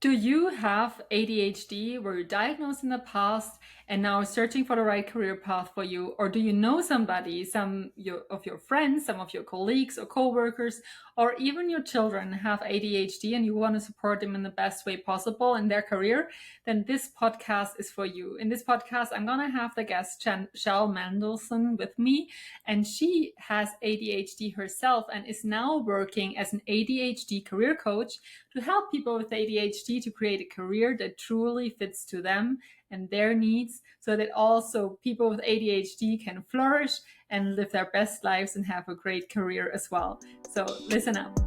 Do you have ADHD? Were you diagnosed in the past and now searching for the right career path for you? Or do you know somebody, of your friends, some of your colleagues or coworkers, or even your children have ADHD and you want to support them in the best way possible in their career? Then this podcast is for you. In this podcast, I'm going to have the guest Shell Mendelson with me, and she has ADHD herself and is now working as an ADHD career coach to help people with ADHD to create a career that truly fits to them and their needs, so that also people with ADHD can flourish and live their best lives and have a great career as well. So listen up.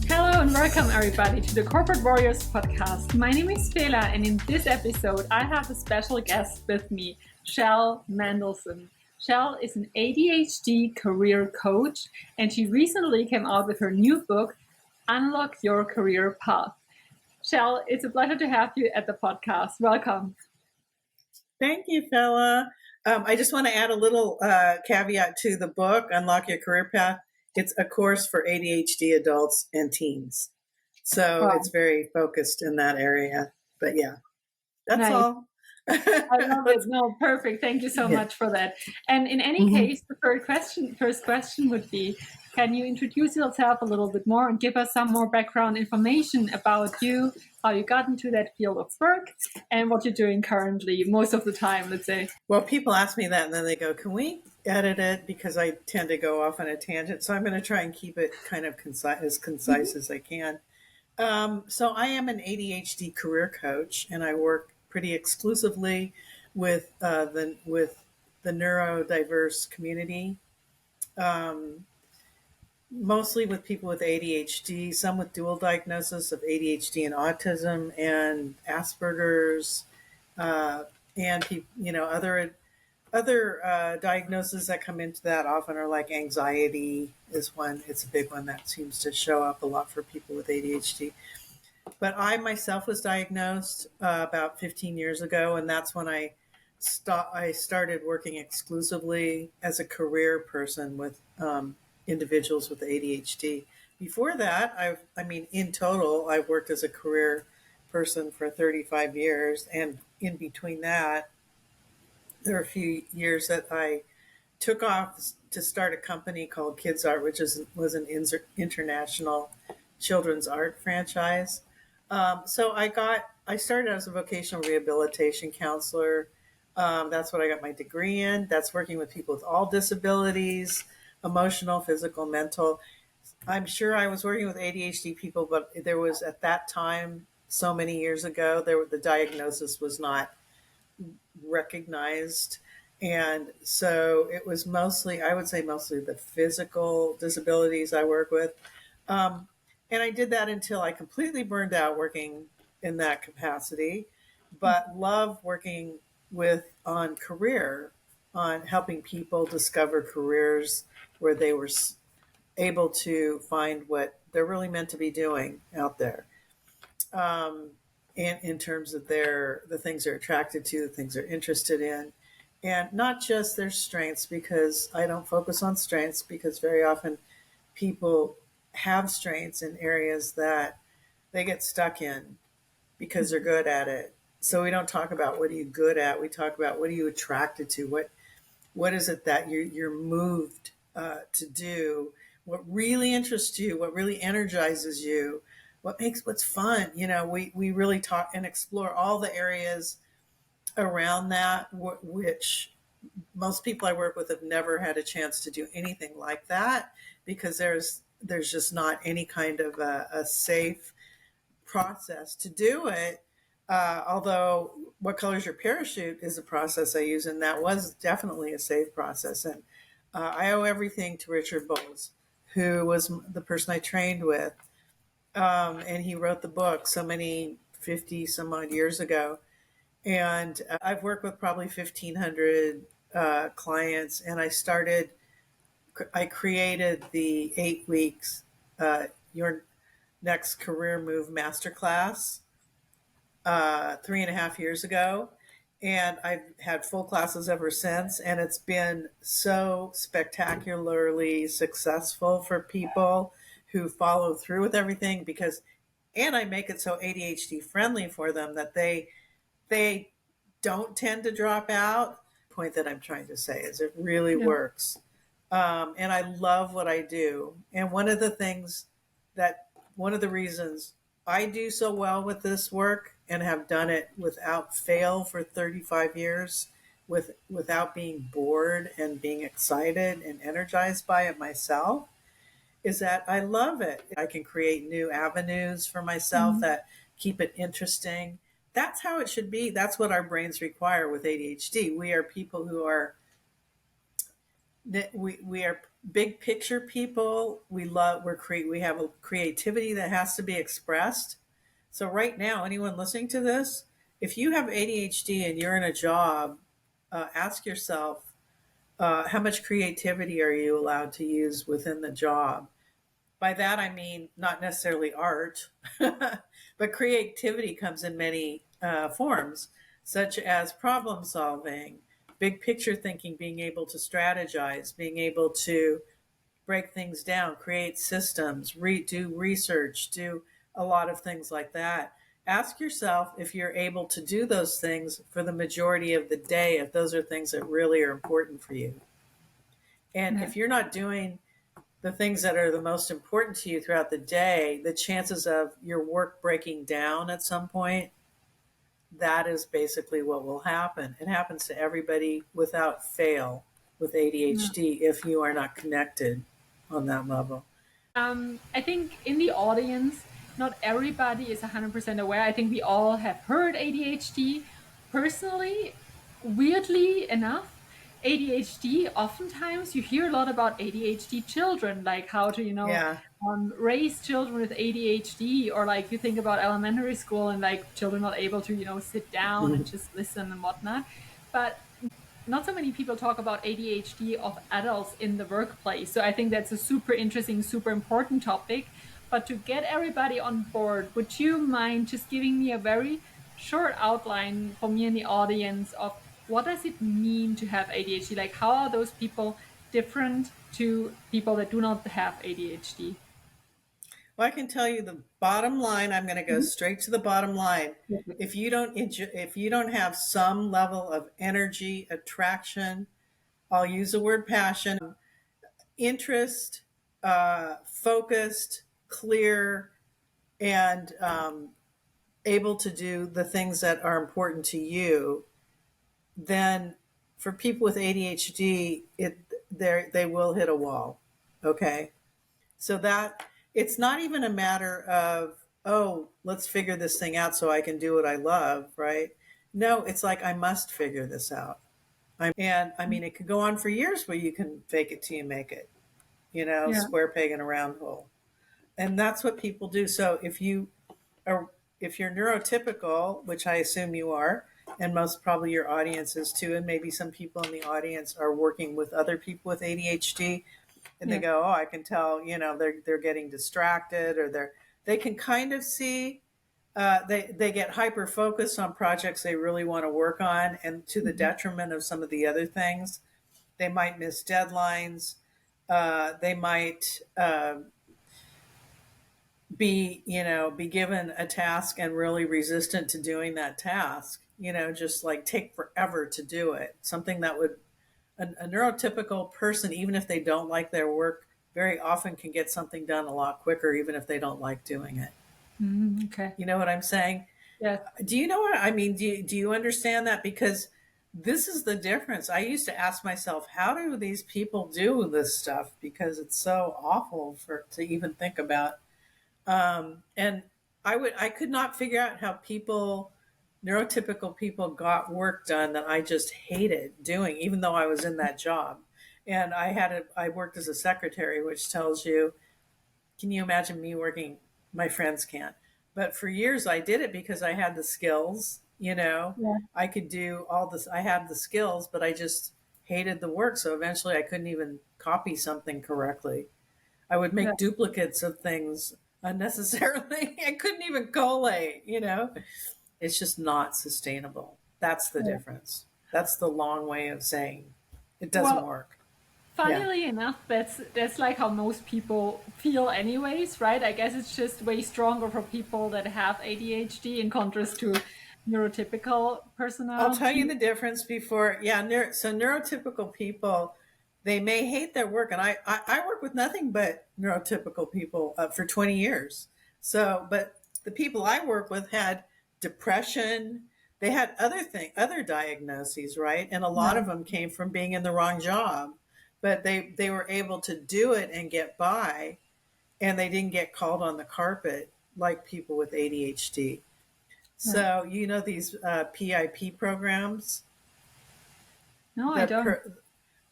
Hello and welcome everybody to the Corporate Warriors podcast. My name is Fela, and in this episode I have a special guest with me, Shell Mendelson. Shell is an ADHD career coach, and she recently came out with her new book, Unlock Your Career Path. Shell, it's a pleasure to have you at the podcast. Welcome. Thank you, Fela. I just want to add a little caveat to the book, Unlock Your Career Path. It's a course for ADHD adults and teens. So It's very focused in that area. But yeah, that's nice. All. I love it. No, perfect. Thank you so much for that. And in any case, the first question would be, can you introduce yourself a little bit more and give us some more background information about you, how you got into that field of work, and what you're doing currently most of the time, let's say? Well, people ask me that and then they go, can we edit it? Because I tend to go off on a tangent. So I'm going to try and keep it kind of as concise as I can. So I am an ADHD career coach, and I work pretty exclusively with the neurodiverse community, mostly with people with ADHD, some with dual diagnosis of ADHD and autism and Asperger's, and other diagnoses that come into that often are like anxiety is one. It's a big one that seems to show up a lot for people with ADHD. But I myself was diagnosed about 15 years ago, and that's when I started working exclusively as a career person with individuals with ADHD. Before that, in total, I've worked as a career person for 35 years, and in between that, there are a few years that I took off to start a company called Kids Art, which was an international children's art franchise. So I started as a vocational rehabilitation counselor. That's what I got my degree in. That's working with people with all disabilities, emotional, physical, mental. I'm sure I was working with ADHD people, but there was at that time, so many years ago, the diagnosis was not recognized. And so it was mostly the physical disabilities I work with. And I did that until I completely burned out working in that capacity, but love working on helping people discover careers where they were able to find what they're really meant to be doing out there. And in terms of the things they're attracted to, the things they're interested in, and not just their strengths, because I don't focus on strengths, because very often people have strengths in areas that they get stuck in because they're good at it. So we don't talk about what are you good at. We talk about what are you attracted to. What is it that you're moved to do? What really interests you? What really energizes you? What's fun? We really talk and explore all the areas around that, which most people I work with have never had a chance to do anything like that, because there's just not any kind of a safe process to do it. Although What Color's Your Parachute is a process I use, and that was definitely a safe process. And I owe everything to Richard Bowles, who was the person I trained with. And he wrote the book 50 some odd years ago. And I've worked with probably 1,500 clients, and I created the 8 weeks Your Next Career Move Masterclass 3.5 years ago. And I've had full classes ever since, and it's been so spectacularly successful for people who follow through with everything, because and I make it so ADHD friendly for them that they don't tend to drop out. The point that I'm trying to say is it really Yeah. works. And I love what I do. And one of the reasons I do so well with this work and have done it without fail for 35 years, without being bored and being excited and energized by it myself, is that I love it. I can create new avenues for myself Mhm. that keep it interesting. That's how it should be. That's what our brains require with ADHD. We are people who are we are big picture people. We have a creativity that has to be expressed. So right now, anyone listening to this, if you have ADHD and you're in a job, ask yourself, how much creativity are you allowed to use within the job? By that, I mean not necessarily art, but creativity comes in many forms, such as problem solving, big picture thinking, being able to strategize, being able to break things down, create systems, do research, do a lot of things like that. Ask yourself if you're able to do those things for the majority of the day, if those are things that really are important for you. And Yeah. if you're not doing the things that are the most important to you throughout the day, the chances of your work breaking down at some point, that is basically what will happen. It happens to everybody without fail with Yeah. ADHD if you are not connected on that level. I think in the audience, not everybody is 100% aware. I think we all have heard ADHD. Personally, weirdly enough, ADHD, oftentimes you hear a lot about ADHD children, like how to, Yeah. raise children with ADHD, or like you think about elementary school and like children not able to, sit down and just listen and whatnot. But not so many people talk about ADHD of adults in the workplace. So I think that's a super interesting, super important topic. But to get everybody on board, would you mind just giving me a very short outline for me and the audience of what does it mean to have ADHD? Like, how are those people different to people that do not have ADHD? Well, I can tell you the bottom line. I'm going to go Mhm. straight to the bottom line. If you don't have some level of energy, attraction, I'll use the word passion, interest, focused, clear, and able to do the things that are important to you, then for people with ADHD, they will hit a wall. Okay, so that it's not even a matter of, oh, let's figure this thing out so I can do what I love, right? No, it's like I must figure this out. And I mean, it could go on for years where you can fake it till you make it, Yeah. square peg in a round hole. And that's what people do. So are, if you're neurotypical, which I assume you are, and most probably your audience is too, and maybe some people in the audience are working with other people with ADHD, and they Yeah. go, "Oh, I can tell, they're getting distracted, or they can kind of see." They get hyper focused on projects they really want to work on, and to the Mhm. detriment of some of the other things. They might miss deadlines. They might be given a task and really resistant to doing that task. Just like take forever to do it. Something that would a neurotypical person, even if they don't like their work, very often can get something done a lot quicker, even if they don't like doing it. Okay. You know what I'm saying? Yes. Do you know what I mean? Do you understand that? Because this is the difference. I used to ask myself, how do these people do this stuff? Because it's so awful to even think about. And I could not figure out how neurotypical people got work done that I just hated doing, even though I was in that job. And I worked as a secretary, which tells you, can you imagine me working? My friends can't. But for years I did it because I had the skills, Yeah. I could do all this. I had the skills, but I just hated the work. So eventually I couldn't even copy something correctly. I would Yeah. make duplicates of things unnecessarily. I couldn't even collate. It's just not sustainable. That's the Yeah. difference. That's the long way of saying it doesn't Well, work. Yeah. Funnily enough, that's like how most people feel anyways, right? I guess it's just way stronger for people that have ADHD in contrast to neurotypical I'll tell you personality. the difference before. Yeah, so neurotypical people, they may hate their work, and I work with nothing but neurotypical people for 20 years. So, but the people I work with had depression. They had other diagnoses, right? And a lot Yeah. of them came from being in the wrong job, but they were able to do it and get by, and they didn't get called on the carpet like people with ADHD. Yeah. So, you know, these PIP programs, No, I the don't. per,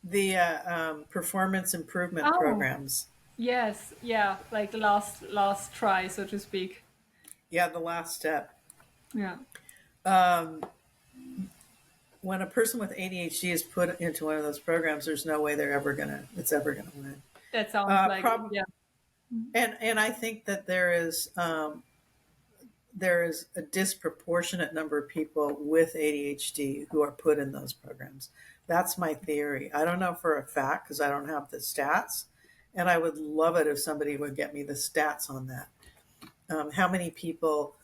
the performance improvement Oh, programs. yes. Yeah, like last try, so to speak. Yeah, the last step. Yeah. Um, when a person with ADHD is put into one of those programs, there's no way it's ever gonna win. That sounds like it. Prob- Yeah. and I think that there is a disproportionate number of people with ADHD who are put in those programs. That's my theory. I don't know for a fact because I don't have the stats, and I would love it if somebody would get me the stats on that. How many people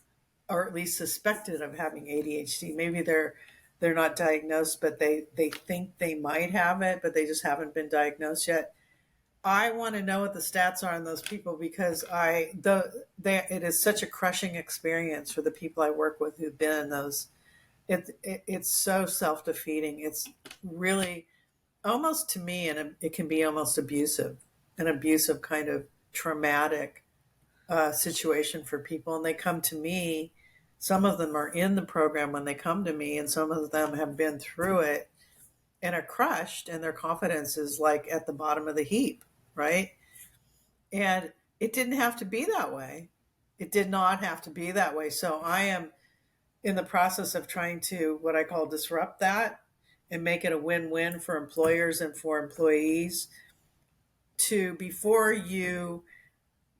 are at least suspected of having ADHD? Maybe they're not diagnosed, but they think they might have it, but they just haven't been diagnosed yet. I want to know what the stats are on those people because it is such a crushing experience for the people I work with who've been in those. It's so self defeating. It's really almost to me, and it can be almost abusive, an abusive kind of traumatic situation for people. And they come to me. Some of them are in the program when they come to me, and some of them have been through it and are crushed, and their confidence is like at the bottom of the heap, right? And it didn't have to be that way. It did not have to be that way. So I am in the process of trying to what I call disrupt that and make it a win-win for employers and for employees to before you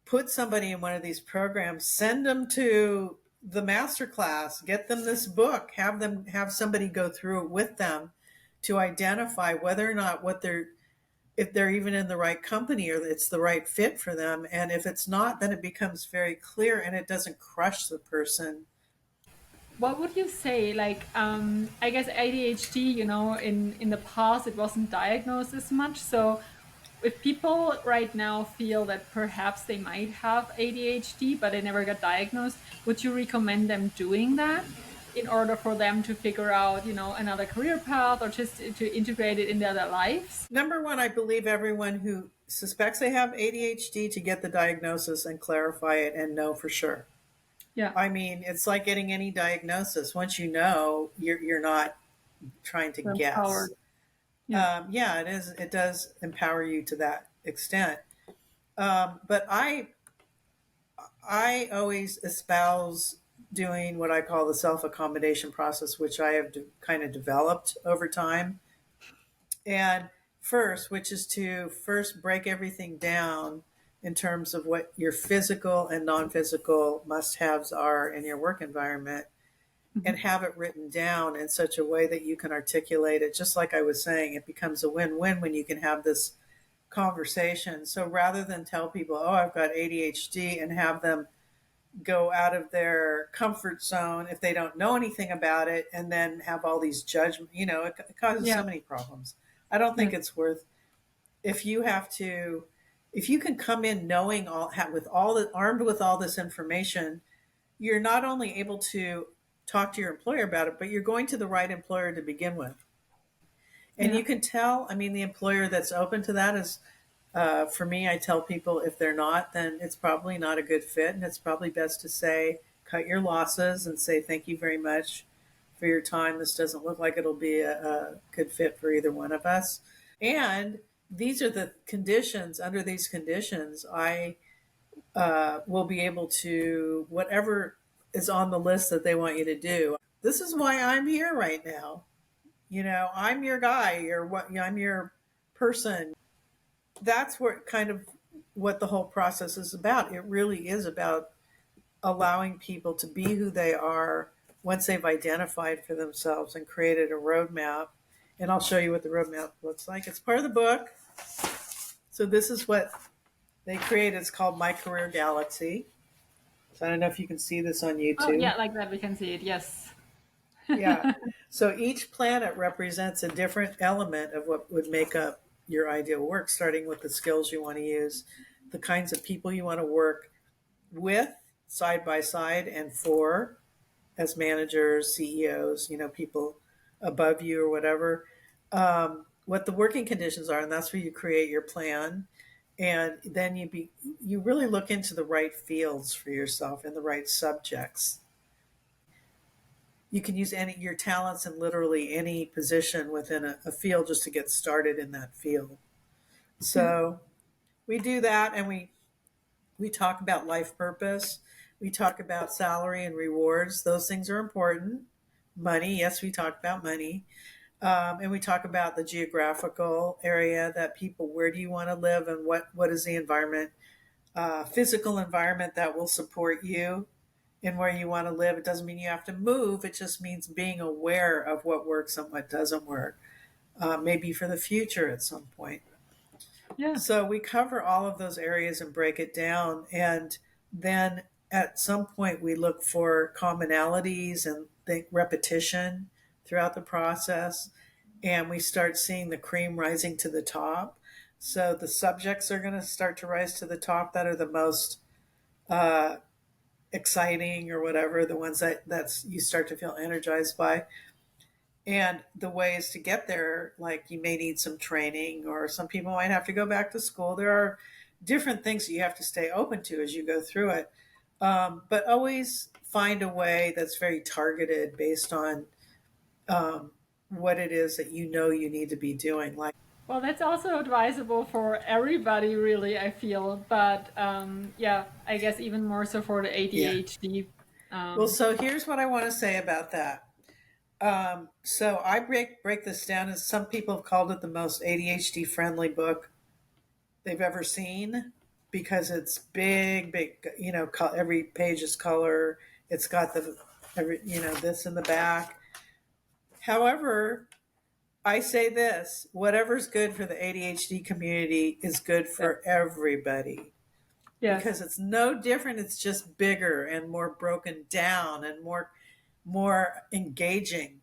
put somebody in one of these programs, send them to the master class, get them this book, have somebody go through it with them to identify whether or not what they're if they're even in the right company or it's the right fit for them. And if it's not, then it becomes very clear and it doesn't crush the person. What would you say? Like, I guess ADHD, in the past it wasn't diagnosed as much. So, if people right now feel that perhaps they might have ADHD, but they never got diagnosed, would you recommend them doing that in order for them to figure out, another career path or just to integrate it in their lives? Number one, I believe everyone who suspects they have ADHD to get the diagnosis and clarify it and know for sure. Yeah, I mean, it's like getting any diagnosis. Once you know, you're not trying to they're empowered. guess. Yeah. Yeah, it is. It does empower you to that extent. But I always espouse doing what I call the self accommodation process, which I have kind of developed over time. And first, which is to first break everything down in terms of what your physical and non physical must haves are in your work environment and Mhm. have it written down in such a way that you can articulate it. Just like I was saying, it becomes a win win when you can have this conversation. So rather than tell people, oh, I've got ADHD and have them go out of their comfort zone if they don't know anything about it and then have all these judgment, it causes Yeah. so many problems. I don't think Yes. it's worth if you have to if you can come in knowing with all the armed with all this information, you're not only able to talk to your employer about it, but you're going to the right employer to begin with. And Yeah. you can tell, I mean, the employer that's open to that is for me, I tell people if they're not, then it's probably not a good fit. And it's probably best to say, cut your losses and say, thank you very much for your time. This doesn't look like it'll be a good fit for either one of us. And these are the conditions. Under these conditions, I will be able to, whatever is on the list that they want you to do. This is why I'm here right now. I'm your guy. I'm your person. That's what kind of what the whole process is about. It really is about allowing people to be who they are once they've identified for themselves and created a roadmap. And I'll show you what the roadmap looks like. It's part of the book. So this is what they created. It's called My Career Galaxy. So I don't know if you can see this on Oh, YouTube. yeah, like that we can see it. Yes. Yeah. So each planet represents a different element of what would make up your ideal work, starting with the skills you want to use, the kinds of people you want to work with side by side and for as managers, CEOs, people above you or whatever, what the working conditions are. And that's where you create your plan. And then you really look into the right fields for yourself and the right subjects. You can use any your talents in literally any position within a field just to get started in that field. So we do that, and we talk about life purpose. We talk about salary and rewards. Those things are important. Money, yes, we talk about money. And we talk about the geographical area that people, where do you want to live, and what is the environment, physical environment that will support you and where you want to live. It doesn't mean you have to move. It just means being aware of what works and what doesn't work, maybe for the future at some point. Yeah. So we cover all of those areas and break it down. And then at some point, we look for commonalities and think repetition throughout the process. And we start seeing the cream rising to the top. So the subjects are going to start to rise to the top that are the most uh, exciting or whatever, the ones that's you start to feel energized by. And the ways to get there, like you may need some training, or some people might have to go back to school. There are different things that you have to stay open to as you go through it. But always find a way that's very targeted based on what it is that you need to be doing. Like, Well, that's also advisable for everybody, really, I feel. But yeah, I guess even more so for the yeah. ADHD. Well, Um, so here's what I want to say about that. So I break this down as some people have called it the most ADHD friendly book they've ever seen because it's big, big. Every page is color. It's got this in the back. However, I say this: whatever's good for the ADHD community is good yeah. for everybody Yes. because it's no different. It's just bigger and more broken down and more engaging.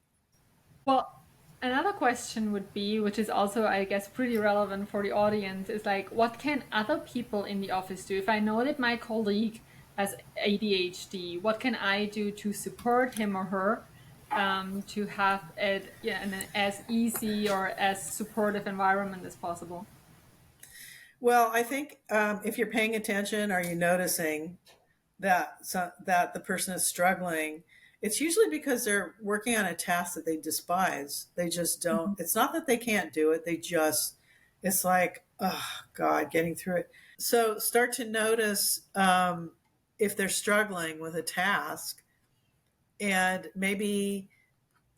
Well, another question would be, which is also, I guess, pretty relevant for the audience, is like, what can other people in the office do? If I know that my colleague has ADHD, what can I do to support him or her to have it, yeah, in an as easy or as supportive environment as possible? Well, I think if you're paying attention, are you noticing that the person is struggling? It's usually because they're working on a task that they despise. They just don't. Mhm. It's not that they can't do it. It's like, oh God, getting through it. So start to notice if they're struggling with a task, and maybe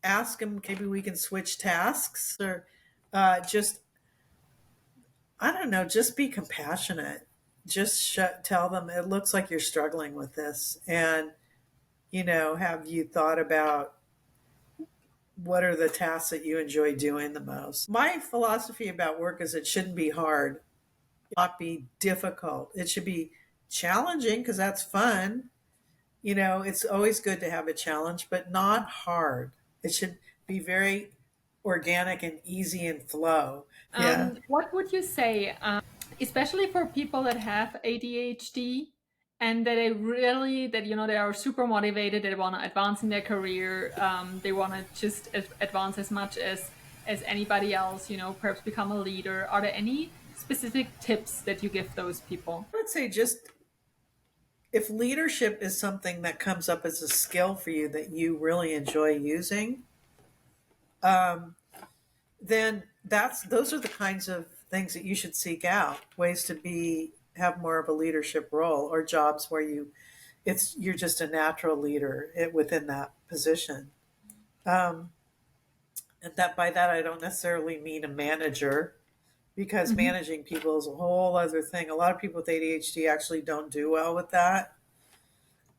ask them. Maybe we can switch tasks, or just I don't know, just be compassionate. Just tell them it looks like you're struggling with this. And, have you thought about what are the tasks that you enjoy doing the most? My philosophy about work is it shouldn't be hard, not be difficult. It should be challenging because that's fun. It's always good to have a challenge, but not hard. It should be very organic and easy and flow. Yeah. What would you say, especially for people that have ADHD and that that they are super motivated, they want to advance in their career, they want to just advance as much as anybody else, perhaps become a leader. Are there any specific tips that you give those people? I would say just if leadership is something that comes up as a skill for you that you really enjoy using, um, then those are the kinds of things that you should seek out. Ways to have more of a leadership role, or jobs where you're just a natural leader within that position. Um, and that by that I don't necessarily mean a manager, because Hmm. managing people is a whole other thing. A lot of people with ADHD actually don't do well with that.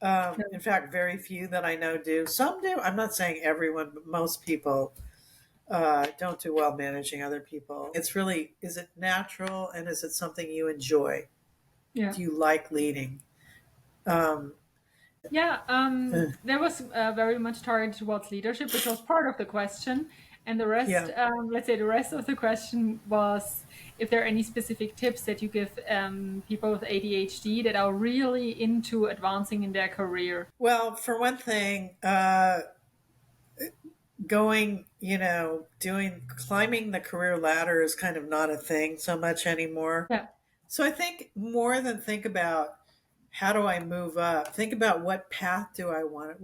In fact, very few that I know do. Some do. I'm not saying everyone, but most people. don't do well managing other people. It's really, is it natural and is it something you enjoy? Yeah. Do you like leading? Um, Yeah, uh, there was very much targeted towards leadership, which was part of the question. And the rest, yeah. let's say the rest of the question was if there are any specific tips that you give people with ADHD that are really into advancing in their career. Well, for one thing, going, climbing the career ladder is kind of not a thing so much anymore. Yeah, So I think more than think about how do I move up, think about what path do I want?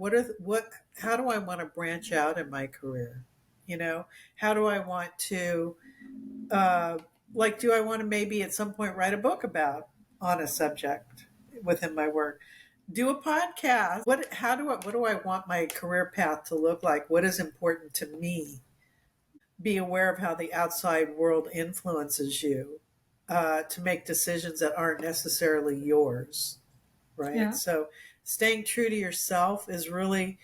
How do I want to branch out in my career? You know, how do I want to, uh, do I want to maybe at some point write a book about on a subject within my work? Do a podcast. What do I want my career path to look like? What is important to me? Be aware of how the outside world influences you to make decisions that aren't necessarily yours, right? yeah, So staying true to yourself is really,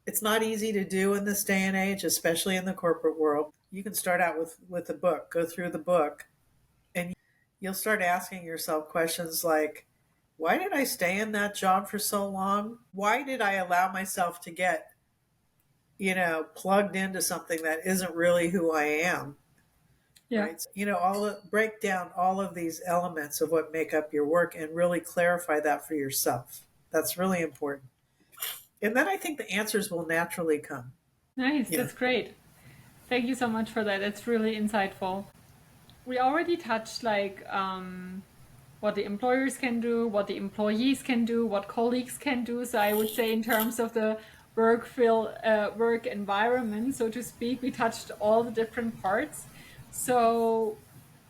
it's not easy to do in this day and age, especially in the corporate world. You can start out with a book, go through the book, and you'll start asking yourself questions like, why did I stay in that job for so long? Why did I allow myself to get, plugged into something that isn't really who I am? yeah. Right. So, break down all of these elements of what make up your work and really clarify that for yourself. That's really important. And then I think the answers will naturally come. Nice, Yeah. that's great. Thank you so much for that. That's really insightful. We already touched like what the employers can do, what the employees can do, what colleagues can do. So I would say in terms of the work environment, so to speak, we touched all the different parts. So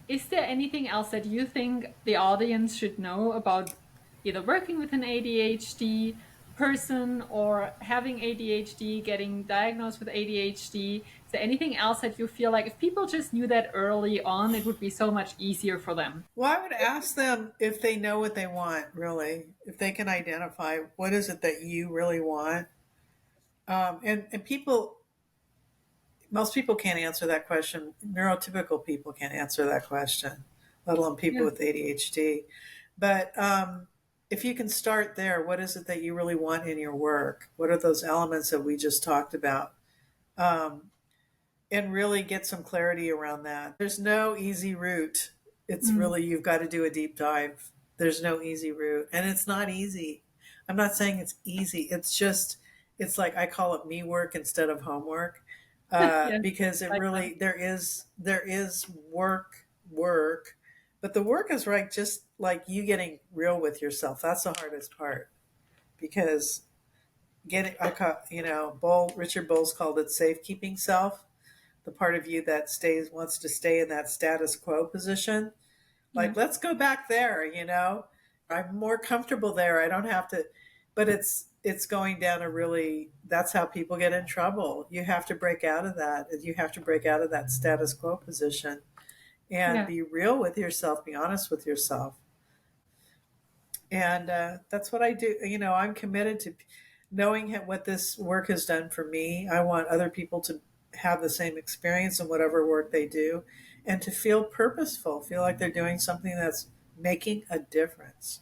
is there anything else that you think the audience should know about either working with an ADHD person or having ADHD, getting diagnosed with ADHD? Is there anything else that you feel like if people just knew that early on, it would be so much easier for them? Well, I would ask them if they know what they want, really, if they can identify what is it that you really want. And most people can't answer that question. Neurotypical people can't answer that question, let alone people Yeah, with ADHD. But if you can start there, what is it that you really want in your work? What are those elements that we just talked about? Um, and really get some clarity around that. There's no easy route. It's mm, really, you've got to do a deep dive. There's no easy route. And it's not easy. I'm not saying it's easy. It's just, it's like I call it me work instead of homework. yes, Because it like that. really, there is work, but the work is right, just like you getting real with yourself. That's the hardest part because Richard Bowles called it safekeeping self, the part of you that wants to stay in that status quo position. Yeah, Like, let's go back there. I'm more comfortable there. I don't have to, but it's going down a really, that's how people get in trouble. You have to break out of that. You have to break out of that status quo position and yeah, be real with yourself, be honest with yourself. And that's what I do. I'm committed to knowing what this work has done for me. I want other people to have the same experience in whatever work they do and to feel purposeful, feel like they're doing something that's making a difference.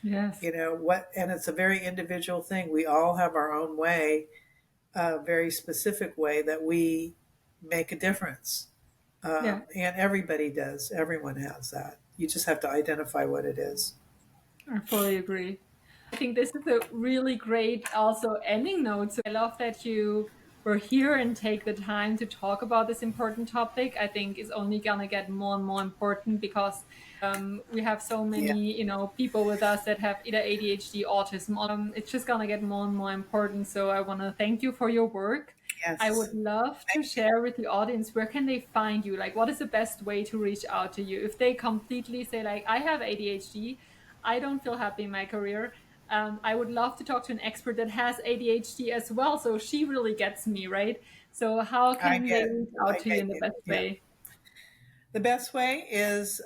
yes, And it's a very individual thing. We all have our own way, a very specific way that we make a difference. yeah. And everybody does. Everyone has that. You just have to identify what it is. I fully agree. I think this is a really great also ending note. So I love that you were here and take the time to talk about this important topic. I think is only gonna get more and more important because we have so Yeah. many, people with us that have either ADHD, autism. It's just gonna get more and more important. So I want to thank you for your work. I would Yes. love to share with the audience where can they find you? Like, what is the best way to reach out to you if they completely say like, I have ADHD. I don't feel happy in my career. I would love to talk to an expert that has ADHD as well, so she really gets me, right? So how I can they get, reach I out to you get in the you. best Yeah. way? The best way is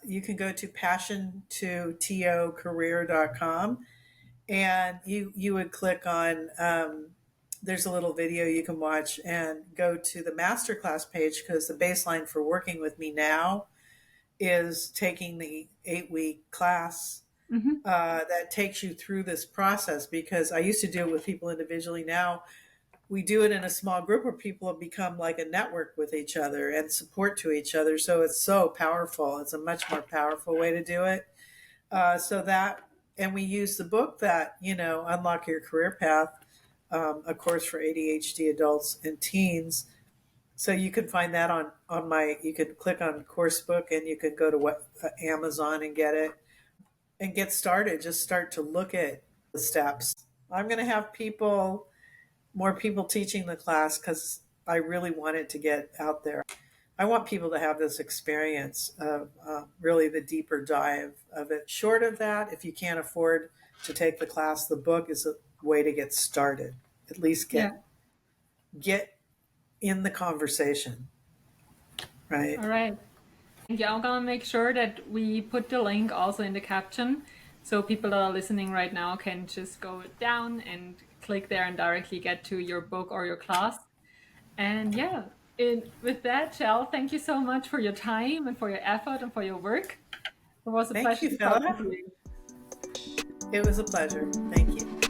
you can go to passion2tocareer.com and you would click on there's a little video you can watch and go to the masterclass page, because the baseline for working with me now is taking the 8-week class Hmm. that takes you through this process. Because I used to do it with people individually. Now we do it in a small group where people have become like a network with each other and support to each other. So it's so powerful. It's a much more powerful way to do it. So that, and we use the book that, Unlock Your Career Path, a course for ADHD adults and teens. So you can find that on my, you can click on course book and you can go to Amazon and get it and get started. Just start to look at the steps. I'm going to have more people teaching the class, because I really want it to get out there. I want people to have this experience of really the deeper dive of it. Short of that, if you can't afford to take the class, the book is a way to get started. At least Yeah. get in the conversation, right? All right. Thank you. I'm gonna make sure that we put the link also in the caption, so people that are listening right now can just go down and click there and directly get to your book or your class. And yeah, with that, Shell, thank you so much for your time and for your effort and for your work. It was a Thank pleasure you, to talk to Philip. you. It was a pleasure. Thank you.